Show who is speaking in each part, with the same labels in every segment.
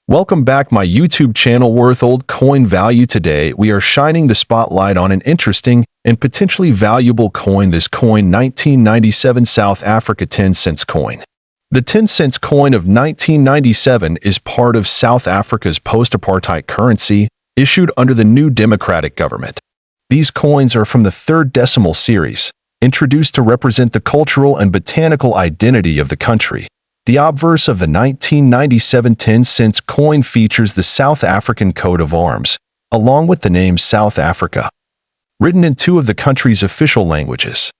Speaker 1: Welcome back my YouTube channel worth old coin value. Today we are shining the spotlight on an interesting and potentially valuable coin. This coin 1997 South Africa 10 cents coin. The 10 cents coin of 1997 is part of South Africa's post-apartheid currency issued under the new democratic government. These coins are from the third decimal series, introduced to represent the cultural and botanical identity of the country. The obverse of the 1997 10 cents coin features the South African coat of arms, along with the name South Africa, written in two of the country's official languages.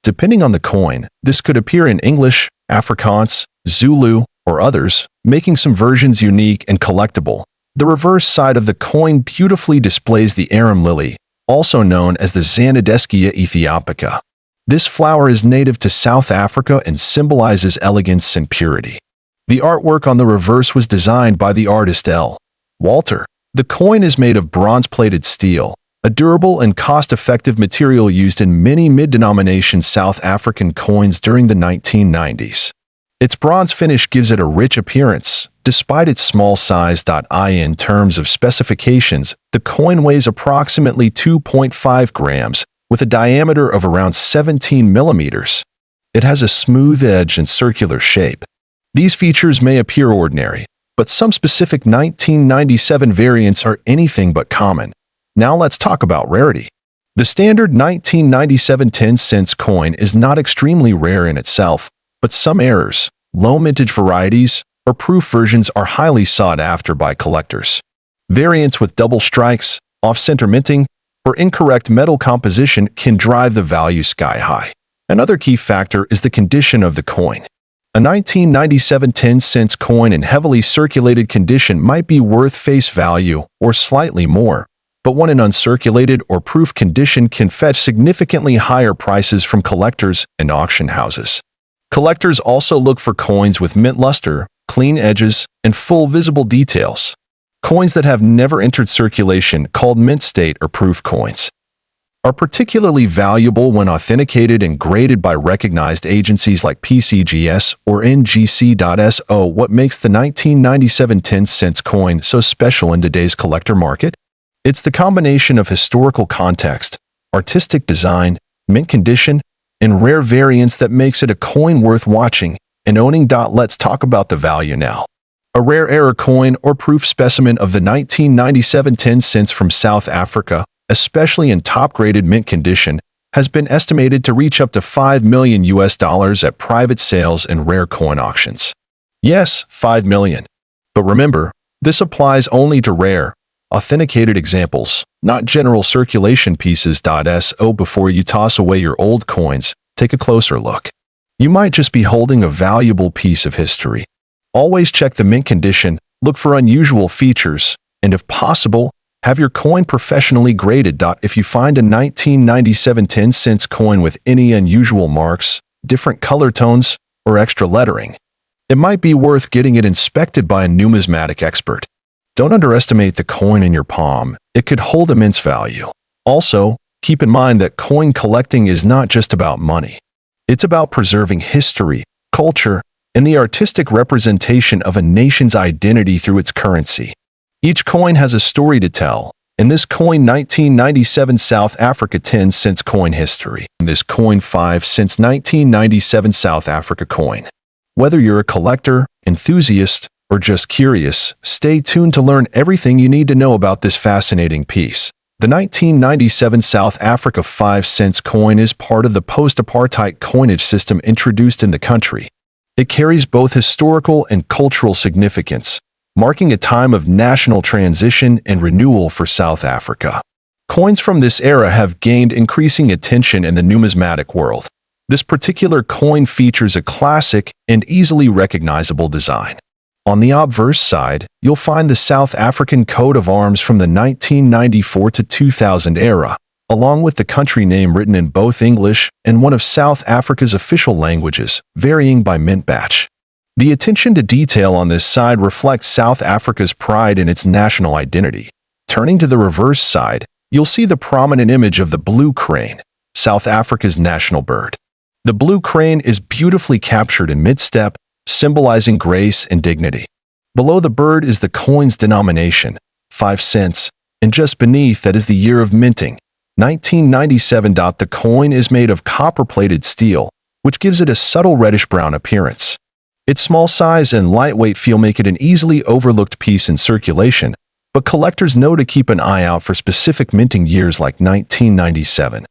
Speaker 1: Depending on the coin, this could appear in English, Afrikaans, Zulu, or others, making some versions unique and collectible. The reverse side of the coin beautifully displays the arum lily, also known as the Zanadeskia ethiopica. This flower is native to South Africa and symbolizes elegance and purity. The artwork on the reverse was designed by the artist L. Walter. The coin is made of bronze-plated steel, a durable and cost-effective material used in many mid-denomination South African coins during the 1990s. Its bronze finish gives it a rich appearance. Despite its small size. In terms of specifications, the coin weighs approximately 2.5 grams, with a diameter of around 17 millimeters. It has a smooth edge and circular shape. These features may appear ordinary, but some specific 1997 variants are anything but common. Now let's talk about rarity. The standard 1997 10 cents coin is not extremely rare in itself, but some errors, low mintage varieties, or proof versions are highly sought after by collectors. Variants with double strikes, off-center minting, or incorrect metal composition can drive the value sky high. Another key factor is the condition of the coin. A 1997 10 cents coin in heavily circulated condition might be worth face value or slightly more, but one in uncirculated or proof condition can fetch significantly higher prices from collectors and auction houses. Collectors also look for coins with mint luster, clean edges, and full visible details. Coins that have never entered circulation, called mint state or proof coins, are particularly valuable when authenticated and graded by recognized agencies like PCGS or NGC.SO. What makes the 1997 10 cents coin so special in today's collector market? It's the combination of historical context, artistic design, mint condition, and rare variants that makes it a coin worth watching and owning. Let's talk about the value now. A rare error coin or proof specimen of the 1997 10 cents from South Africa, especially in top-graded mint condition, has been estimated to reach up to $5 million at private sales and rare coin auctions. Yes, $5 million. But remember, this applies only to rare, authenticated examples, not general circulation pieces. So before you toss away your old coins, take a closer look. You might just be holding a valuable piece of history. Always check the mint condition, look for unusual features, and if possible, have your coin professionally graded. If you find a 1997 10 cents coin with any unusual marks, different color tones, or extra lettering, it might be worth getting it inspected by a numismatic expert. Don't underestimate the coin in your palm. It could hold immense value. Also, keep in mind that coin collecting is not just about money. It's about preserving history, culture, and the artistic representation of a nation's identity through its currency. Each coin has a story to tell, and this coin 1997 South Africa 10 cents coin history, and this coin 5 cents 1997 South Africa coin. Whether you're a collector, enthusiast, or just curious, stay tuned to learn everything you need to know about this fascinating piece. The 1997 South Africa 5 cents coin is part of the post-apartheid coinage system introduced in the country. It carries both historical and cultural significance, marking a time of national transition and renewal for South Africa. Coins from this era have gained increasing attention in the numismatic world. This particular coin features a classic and easily recognizable design. On the obverse side, you'll find the South African coat of arms from the 1994 to 2000 era, along with the country name written in both English and one of South Africa's official languages, varying by mint batch. The attention to detail on this side reflects South Africa's pride in its national identity. Turning to the reverse side, you'll see the prominent image of the blue crane, South Africa's national bird. The blue crane is beautifully captured in mid-step, symbolizing grace and dignity. Below the bird is the coin's denomination, 5 cents, and just beneath that is the year of minting, 1997. The coin is made of copper-plated steel, which gives it a subtle reddish-brown appearance. Its small size and lightweight feel make it an easily overlooked piece in circulation, but collectors know to keep an eye out for specific minting years like 1997,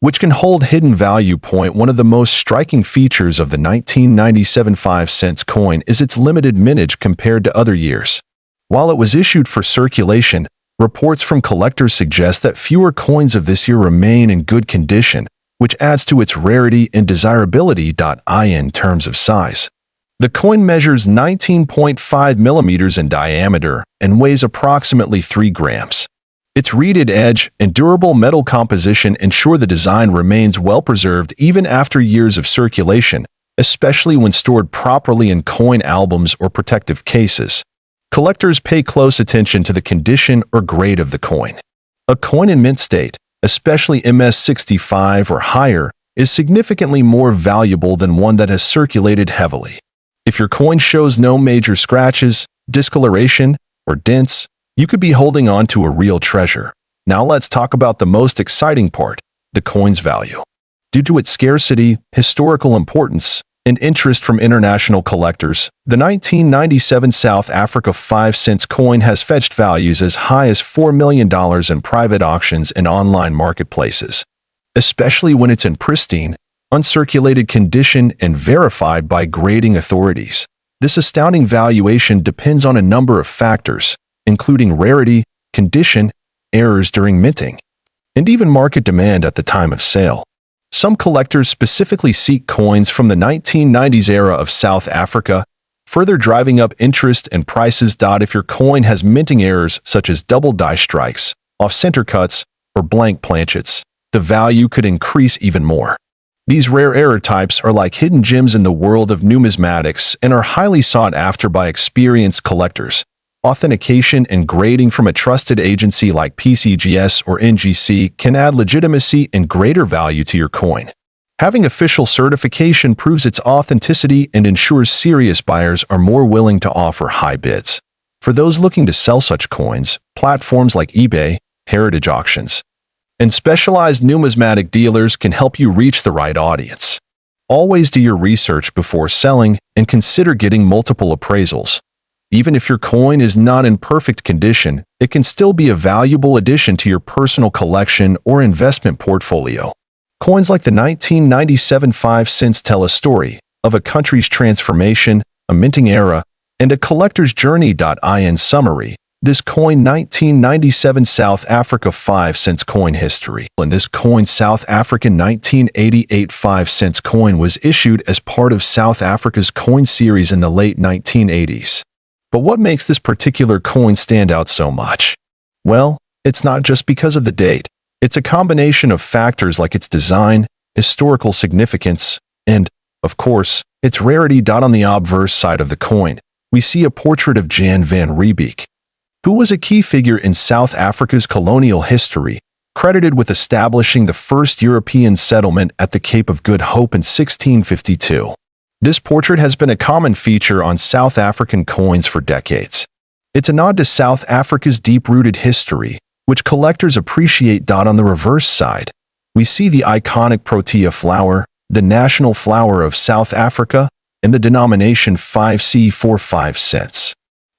Speaker 1: which can hold hidden value. One of the most striking features of the 1997 5 cents coin is its limited mintage compared to other years. While it was issued for circulation, reports from collectors suggest that fewer coins of this year remain in good condition, which adds to its rarity and desirability. In terms of size, the coin measures 19.5 millimeters in diameter and weighs approximately 3 grams. Its reeded edge and durable metal composition ensure the design remains well preserved even after years of circulation, especially when stored properly in coin albums or protective cases. Collectors pay close attention to the condition or grade of the coin. A coin in mint state, especially MS65 or higher, is significantly more valuable than one that has circulated heavily. If your coin shows no major scratches, discoloration, or dents, you could be holding on to a real treasure. Now let's talk about the most exciting part, the coin's value. Due to its scarcity, historical importance, and interest from international collectors, the 1997 South Africa 5 cents coin has fetched values as high as $4 million in private auctions and online marketplaces, especially when it's in pristine, uncirculated condition and verified by grading authorities. This astounding valuation depends on a number of factors, including rarity, condition, errors during minting, and even market demand at the time of sale. Some collectors specifically seek coins from the 1990s era of South Africa, further driving up interest and prices. If your coin has minting errors such as double die strikes, off-center cuts, or blank planchets, the value could increase even more. These rare error types are like hidden gems in the world of numismatics and are highly sought after by experienced collectors. Authentication and grading from a trusted agency like PCGS or NGC can add legitimacy and greater value to your coin. Having official certification proves its authenticity and ensures serious buyers are more willing to offer high bids. For those looking to sell such coins, platforms like eBay, heritage auctions, and specialized numismatic dealers can help you reach the right audience. Always do your research before selling and consider getting multiple appraisals. Even if your coin is not in perfect condition, it can still be a valuable addition to your personal collection or investment portfolio. Coins like the 1997 5 cents tell a story of a country's transformation, a minting era, and a collector's journey. In summary, this coin 1997 South Africa 5 cents coin history. And this coin South African 1988 5 cents coin was issued as part of South Africa's coin series in the late 1980s. But what makes this particular coin stand out so much? Well, it's not just because of the date. It's a combination of factors like its design, historical significance, and, of course, its rarity. On the obverse side of the coin, we see a portrait of Jan van Riebeeck, who was a key figure in South Africa's colonial history, credited with establishing the first European settlement at the Cape of Good Hope in 1652. This portrait has been a common feature on South African coins for decades. It's a nod to South Africa's deep-rooted history, which collectors appreciate. On the reverse side, we see the iconic protea flower, the national flower of South Africa, and the denomination 5C for 5 cents.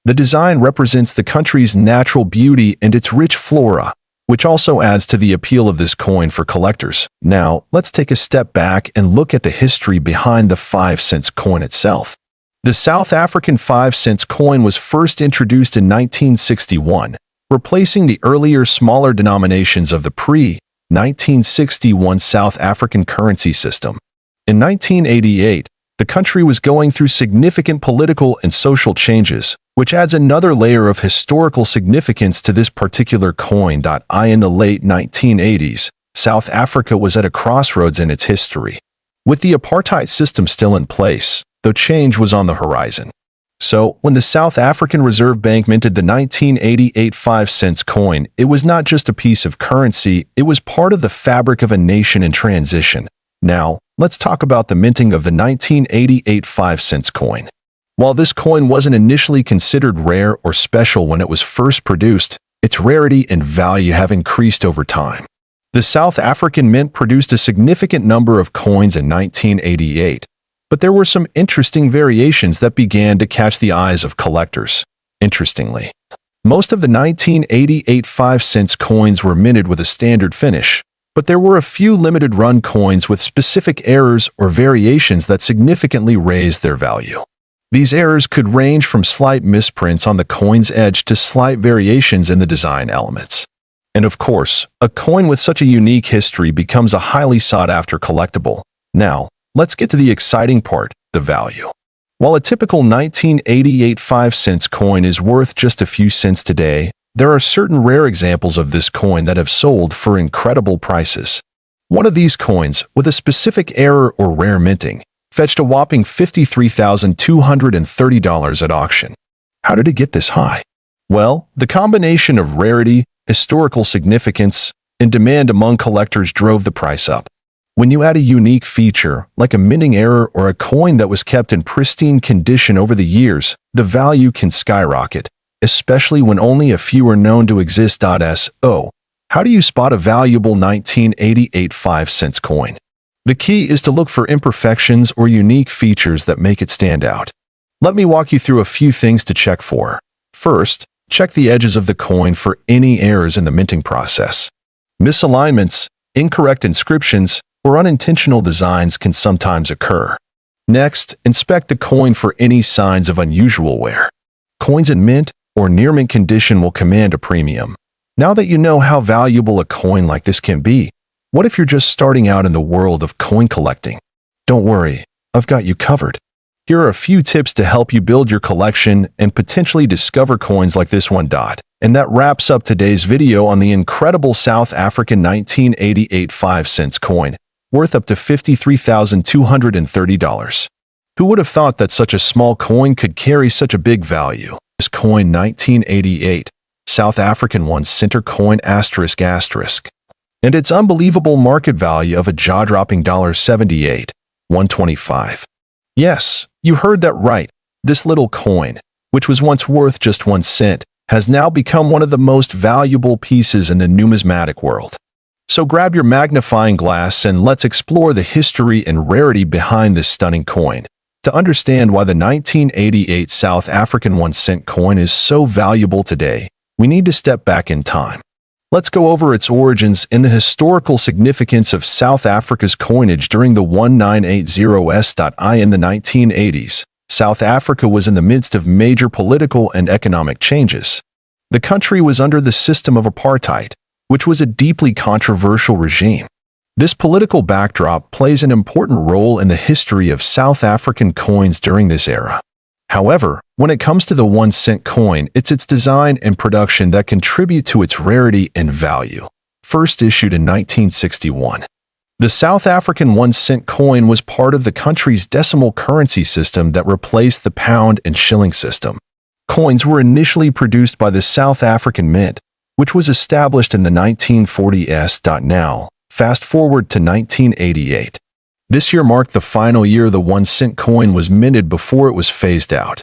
Speaker 1: The design represents the country's natural beauty and its rich flora, which also adds to the appeal of this coin for collectors. Now, let's take a step back and look at the history behind the 5 cents coin itself. The South African 5 cents coin was first introduced in 1961, replacing the earlier smaller denominations of the pre-1961 South African currency system. In 1988, the country was going through significant political and social changes, which adds another layer of historical significance to this particular coin. In the late 1980s, South Africa was at a crossroads in its history. With the apartheid system still in place, though change was on the horizon. So, when the South African Reserve Bank minted the 1988 5 cents coin, it was not just a piece of currency, it was part of the fabric of a nation in transition. Now, let's talk about the minting of the 1988 5 cents coin. While this coin wasn't initially considered rare or special when it was first produced, its rarity and value have increased over time. The South African Mint produced a significant number of coins in 1988, but there were some interesting variations that began to catch the eyes of collectors. Interestingly, most of the 1988 5-cent coins were minted with a standard finish, but there were a few limited-run coins with specific errors or variations that significantly raised their value. These errors could range from slight misprints on the coin's edge to slight variations in the design elements. And of course, a coin with such a unique history becomes a highly sought-after collectible. Now, let's get to the exciting part, the value. While a typical 1988 5-cent coin is worth just a few cents today, there are certain rare examples of this coin that have sold for incredible prices. One of these coins, with a specific error or rare minting, fetched a whopping $53,230 at auction. How did it get this high? Well, the combination of rarity, historical significance, and demand among collectors drove the price up. When you add a unique feature, like a minting error or a coin that was kept in pristine condition over the years, the value can skyrocket, especially when only a few are known to exist. So, how do you spot a valuable 1988 5-cent coin? The key is to look for imperfections or unique features that make it stand out. Let me walk you through a few things to check for. First, check the edges of the coin for any errors in the minting process. Misalignments, incorrect inscriptions, or unintentional designs can sometimes occur. Next, inspect the coin for any signs of unusual wear. Coins in mint or near mint condition will command a premium. Now that you know how valuable a coin like this can be, what if you're just starting out in the world of coin collecting? Don't worry, I've got you covered. Here are a few tips to help you build your collection and potentially discover coins like this one. And that wraps up today's video on the incredible South African 1988 5-cent coin, worth up to $53,230. Who would have thought that such a small coin could carry such a big value? This coin 1988, South African 1-center coin ***, and its unbelievable market value of a jaw-dropping $78, $125. Yes, you heard that right. This little coin, which was once worth just 1 cent, has now become one of the most valuable pieces in the numismatic world. So grab your magnifying glass and let's explore the history and rarity behind this stunning coin. To understand why the 1988 South African 1-cent coin is so valuable today, we need to step back in time. Let's go over its origins and the historical significance of South Africa's coinage during the 1980s. In the 1980s, South Africa was in the midst of major political and economic changes. The country was under the system of apartheid, which was a deeply controversial regime. This political backdrop plays an important role in the history of South African coins during this era. However, when it comes to the 1-cent coin, it's its design and production that contribute to its rarity and value. First issued in 1961. The South African 1-cent coin was part of the country's decimal currency system that replaced the pound and shilling system. Coins were initially produced by the South African Mint, which was established in the 1940s. Now, fast forward to 1988. This year marked the final year the 1-cent coin was minted before it was phased out.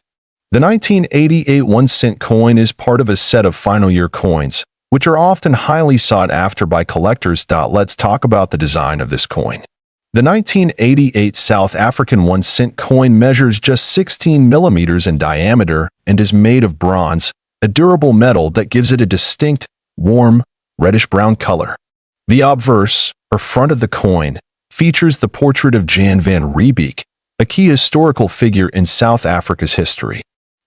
Speaker 1: The 1988 1-cent coin is part of a set of final year coins, which are often highly sought after by collectors. Let's talk about the design of this coin. The 1988 South African 1-cent coin measures just 16 millimeters in diameter and is made of bronze, a durable metal that gives it a distinct, warm, reddish-brown color. The obverse, or front of the coin, features the portrait of Jan van Riebeeck, a key historical figure in South Africa's history.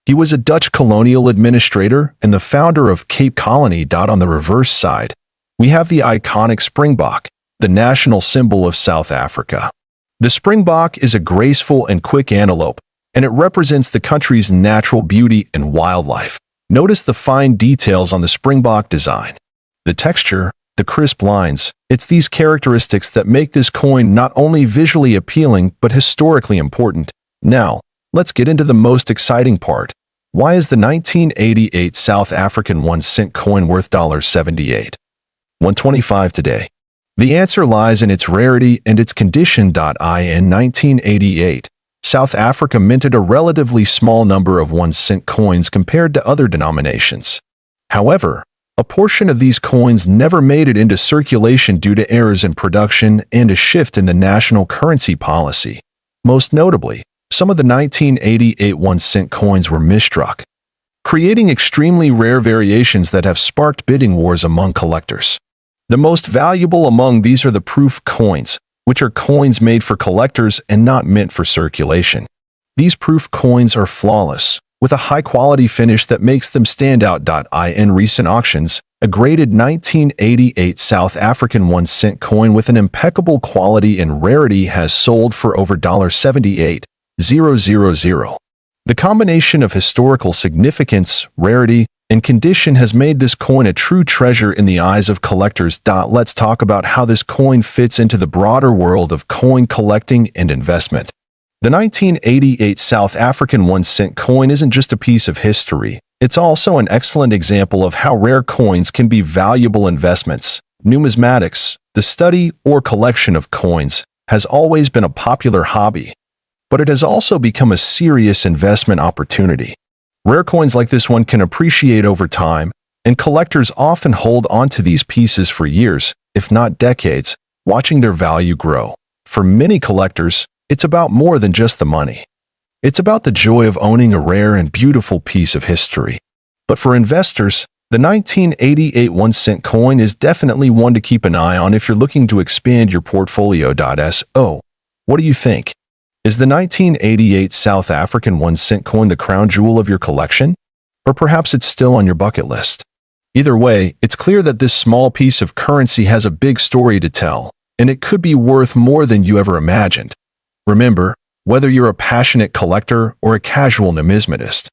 Speaker 1: He was a Dutch colonial administrator and the founder of Cape Colony. On the reverse side, we have the iconic springbok, the national symbol of South Africa. The springbok is a graceful and quick antelope, and it represents the country's natural beauty and wildlife. Notice the fine details on the springbok design. The texture, the crisp lines, it's these characteristics that make this coin not only visually appealing but historically important. Now, let's get into the most exciting part. Why is the 1988 South African 1-cent coin worth $78, $125 today? The answer lies in its rarity and its condition. In 1988, South Africa minted a relatively small number of 1-cent coins compared to other denominations. However, a portion of these coins never made it into circulation due to errors in production and a shift in the national currency policy. Most notably, some of the 1988 1-cent coins were misstruck, creating extremely rare variations that have sparked bidding wars among collectors. The most valuable among these are the proof coins, which are coins made for collectors and not meant for circulation. These proof coins are flawless, with a high-quality finish that makes them stand out. In recent auctions, a graded 1988 South African 1-cent coin with an impeccable quality and rarity has sold for over $78,000. The combination of historical significance, rarity, and condition has made this coin a true treasure in the eyes of collectors. Let's talk about how this coin fits into the broader world of coin collecting and investment. The 1988 South African 1-cent coin isn't just a piece of history, it's also an excellent example of how rare coins can be valuable investments. Numismatics, the study or collection of coins, has always been a popular hobby, but it has also become a serious investment opportunity. Rare coins like this one can appreciate over time, and collectors often hold onto these pieces for years, if not decades, watching their value grow. For many collectors, it's about more than just the money. It's about the joy of owning a rare and beautiful piece of history. But for investors, the 1988 1-cent coin is definitely one to keep an eye on if you're looking to expand your portfolio. So, what do you think? Is the 1988 South African 1-cent coin the crown jewel of your collection? Or perhaps it's still on your bucket list? Either way, it's clear that this small piece of currency has a big story to tell, and it could be worth more than you ever imagined. Remember, whether you're a passionate collector or a casual numismatist,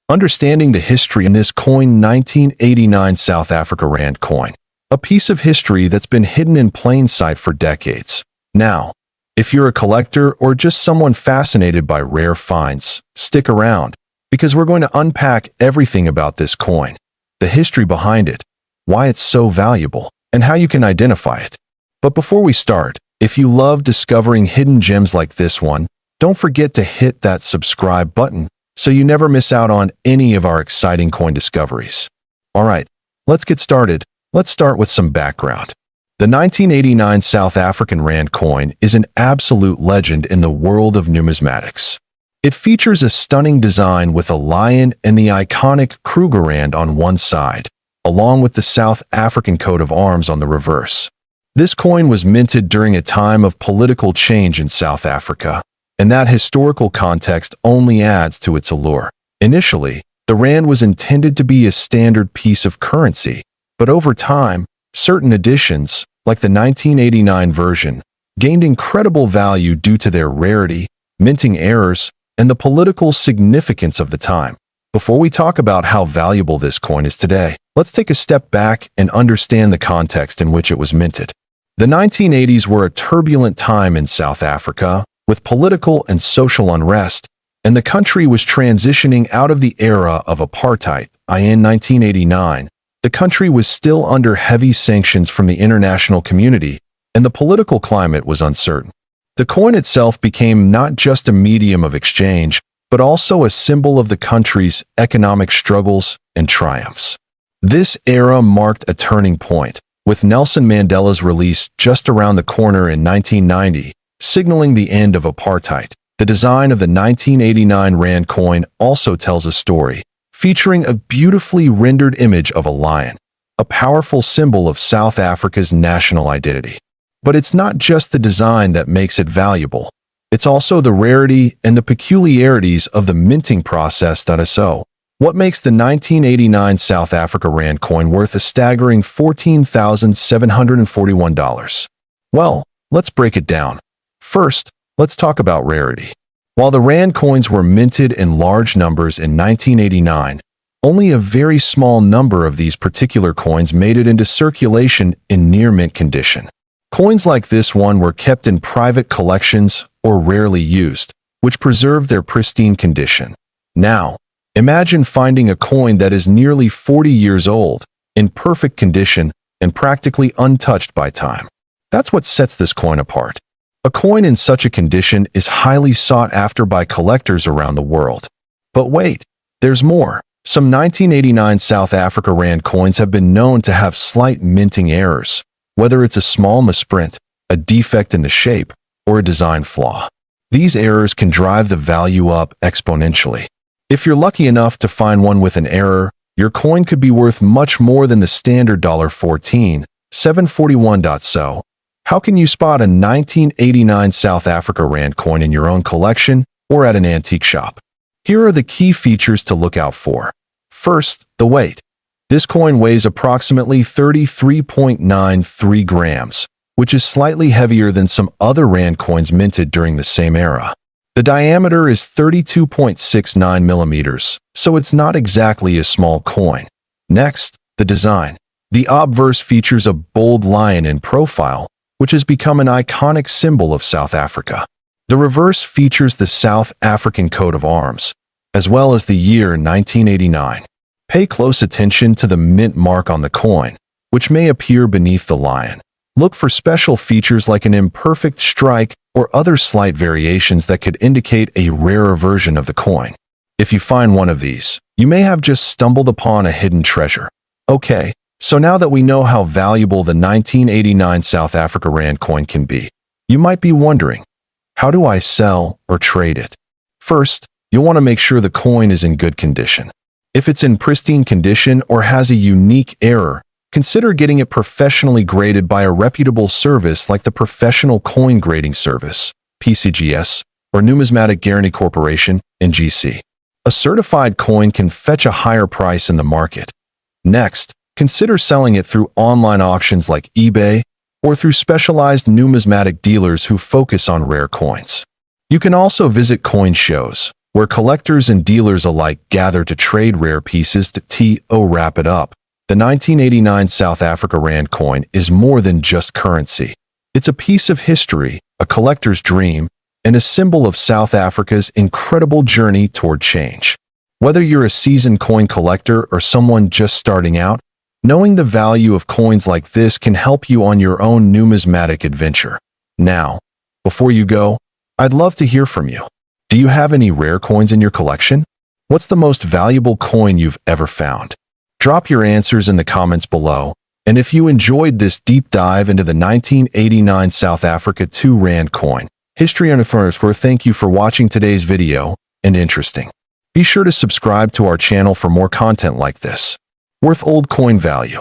Speaker 1: understanding the history in this coin 1989 South Africa Rand coin, a piece of history that's been hidden in plain sight for decades. Now, if you're a collector or just someone fascinated by rare finds, stick around, because we're going to unpack everything about this coin, the history behind it, why it's so valuable, and how you can identify it. But before we start, if you love discovering hidden gems like this one, don't forget to hit that subscribe button so you never miss out on any of our exciting coin discoveries. Alright, let's get started. Let's start with some background. The 1989 South African Rand coin is an absolute legend in the world of numismatics. It features a stunning design with a lion and the iconic Kruger Rand on one side, along with the South African coat of arms on the reverse. This coin was minted during a time of political change in South Africa, and that historical context only adds to its allure. Initially, the Rand was intended to be a standard piece of currency, but over time, certain editions, like the 1989 version, gained incredible value due to their rarity, minting errors, and the political significance of the time. Before we talk about how valuable this coin is today, let's take a step back and understand the context in which it was minted. The 1980s were a turbulent time in South Africa, with political and social unrest, and the country was transitioning out of the era of apartheid. In 1989, the country was still under heavy sanctions from the international community, and the political climate was uncertain. The coin itself became not just a medium of exchange, but also a symbol of the country's economic struggles and triumphs. This era marked a turning point, with Nelson Mandela's release just around the corner in 1990, signaling the end of apartheid. The design of the 1989 Rand coin also tells a story, featuring a beautifully rendered image of a lion, a powerful symbol of South Africa's national identity. But it's not just the design that makes it valuable. It's also the rarity and the peculiarities of the minting process. So, what makes the 1989 South Africa Rand coin worth a staggering $14,741? Well, let's break it down. First, let's talk about rarity. While the Rand coins were minted in large numbers in 1989, only a very small number of these particular coins made it into circulation in near-mint condition. Coins like this one were kept in private collections or rarely used, which preserved their pristine condition. Now, imagine finding a coin that is nearly 40 years old, in perfect condition, and practically untouched by time. That's what sets this coin apart. A coin in such a condition is highly sought after by collectors around the world. But wait, there's more. Some 1989 South Africa Rand coins have been known to have slight minting errors, whether it's a small misprint, a defect in the shape, or a design flaw. These errors can drive the value up exponentially. If you're lucky enough to find one with an error, your coin could be worth much more than the standard $14,741. So, how can you spot a 1989 South Africa Rand coin in your own collection or at an antique shop? Here are the key features to look out for. First, the weight. This coin weighs approximately 33.93 grams, which is slightly heavier than some other Rand coins minted during the same era. The diameter is 32.69 millimeters, so it's not exactly a small coin. Next, the design. The obverse features a bold lion in profile, which has become an iconic symbol of South Africa. The reverse features the South African coat of arms, as well as the year 1989. Pay close attention to the mint mark on the coin, which may appear beneath the lion. Look for special features like an imperfect strike or other slight variations that could indicate a rarer version of the coin. If you find one of these, you may have just stumbled upon a hidden treasure. Okay, so now that we know how valuable the 1989 South Africa Rand coin can be, you might be wondering, how do I sell or trade it? First, you'll want to make sure the coin is in good condition. If it's in pristine condition or has a unique error, consider getting it professionally graded by a reputable service like the Professional Coin Grading Service, PCGS, or Numismatic Guarantee Corporation, NGC. A certified coin can fetch a higher price in the market. Next, consider selling it through online auctions like eBay or through specialized numismatic dealers who focus on rare coins. You can also visit coin shows, where collectors and dealers alike gather to trade rare pieces to wrap it up. The 1989 South Africa Rand coin is more than just currency. It's a piece of history, a collector's dream, and a symbol of South Africa's incredible journey toward change. Whether you're a seasoned coin collector or someone just starting out, knowing the value of coins like this can help you on your own numismatic adventure. Now, before you go, I'd love to hear from you. Do you have any rare coins in your collection? What's the most valuable coin you've ever found? Drop your answers in the comments below, and if you enjoyed this deep dive into the 1989 South Africa 2 Rand coin, History Identifiers, thank you for watching today's video, and interesting. Be sure to subscribe to our channel for more content like this. Worth old coin value.